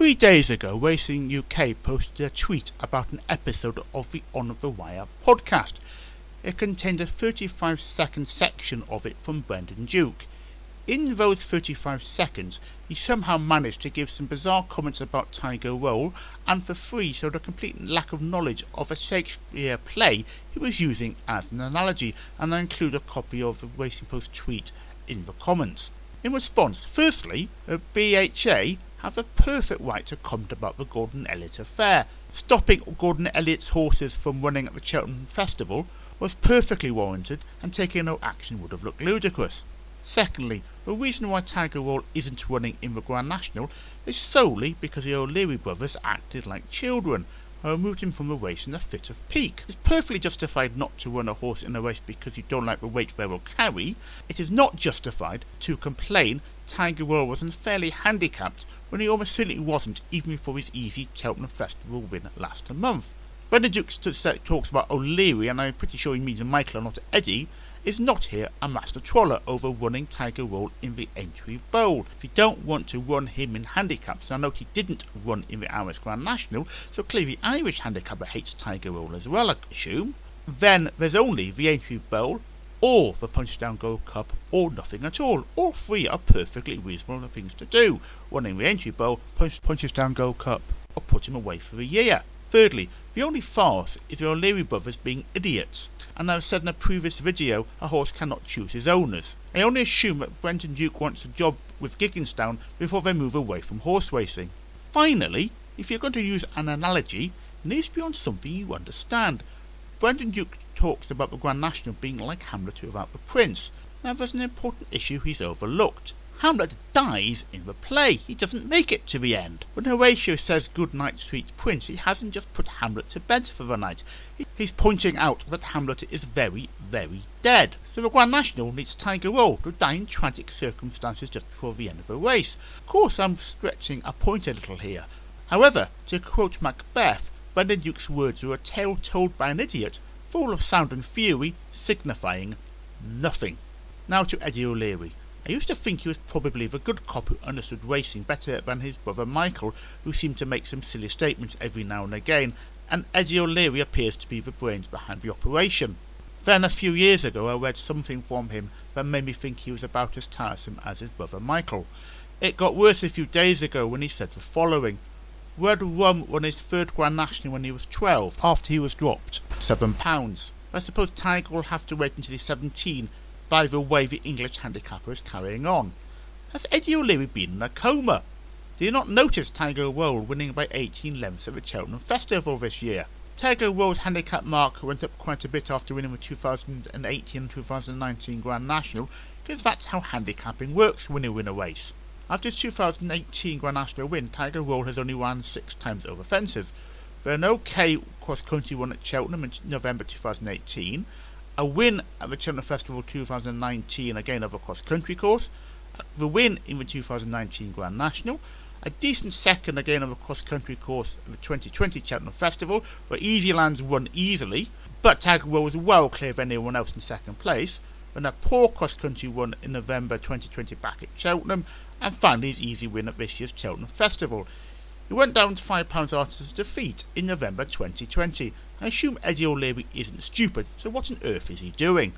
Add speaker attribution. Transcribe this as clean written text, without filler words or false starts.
Speaker 1: 3 days ago, Racing UK posted a tweet about an episode of the On the Wire podcast. It contained a 35-second section of it from Brendan Duke. In those 35 seconds, he somehow managed to give some bizarre comments about Tiger Roll, and for free showed a complete lack of knowledge of a Shakespeare play he was using as an analogy, and I include a copy of the Racing Post tweet in the comments. In response, firstly, the BHA have a perfect right to comment about the Gordon Elliott affair. Stopping Gordon Elliott's horses from running at the Cheltenham Festival was perfectly warranted, and taking no action would have looked ludicrous. Secondly, the reason why Tiger Roll isn't running in the Grand National is solely because the OLeary brothers acted like children and removed him from the race in a fit of pique. It's perfectly justified not to run a horse in a race because you don't like the weight they will carry. It is not justified to complain Tiger Roll was unfairly handicapped when he almost certainly wasn't, even before his easy Cheltenham Festival win last month. Brendan Duke talks about OLeary, and I'm pretty sure he means Michael and not Eddie, is not here a master troller over running Tiger Roll in the entry bowl. If you don't want to run him in handicaps, and I note he didn't run in the Irish Grand National, so clearly the Irish handicapper hates Tiger Roll as well, I assume. Then there's only the entry bowl, or the Punchestown Gold Cup, or nothing at all. All three are perfectly reasonable things to do. Running the entry bowl, Punchestown Gold Cup, or put him away for a year. Thirdly, the only farce is the OLeary brothers being idiots, and I've said in a previous video a horse cannot choose his owners. I only assume that Brendan Duke wants a job with Gigginstown before they move away from horse racing. Finally, if you're going to use an analogy, it needs to be on something you understand. Brendan Duke talks about the Grand National being like Hamlet without the prince. Now there's an important issue he's overlooked. Hamlet dies in the play. He doesn't make it to the end. When Horatio says good night sweet prince, he hasn't just put Hamlet to bed for the night. He's pointing out that Hamlet is very, very dead. So the Grand National needs Tiger Roll to die in tragic circumstances just before the end of the race. Of course, I'm stretching a point a little here. However, to quote Macbeth, Brendan Duke's words are a tale told by an idiot, full of sound and fury, signifying nothing. Now to Eddie OLeary. I used to think he was probably the good cop who understood racing better than his brother Michael, who seemed to make some silly statements every now and again, and Eddie OLeary appears to be the brains behind the operation. Then a few years ago I read something from him that made me think he was about as tiresome as his brother Michael. It got worse a few days ago when he said the following: Red Rum won his third Grand National when he was 12, after he was dropped £7. I suppose Tiger will have to wait until he's 17, by the way the English handicapper is carrying on. Has Eddie OLeary been in a coma? Did you not notice Tiger Roll winning by 18 lengths at the Cheltenham Festival this year? Tiger Roll's handicap mark went up quite a bit after winning the 2018 and 2019 Grand National, because that's how handicapping works when you win a race. After his 2018 Grand National win, Tiger Roll has only run 6 times over fences. For an OK cross-country run at Cheltenham in November 2018, a win at the Cheltenham Festival 2019, again over cross-country course, the win in the 2019 Grand National, a decent second again on the cross-country course at the 2020 Cheltenham Festival, where Easylands won easily, but Tiger Roll was well clear of anyone else in second place, then a poor cross-country run in November 2020 back at Cheltenham, and finally his easy win at this year's Cheltenham Festival. He went down to £5 after his defeat in November 2020. I assume Eddie OLeary isn't stupid, so what on earth is he doing?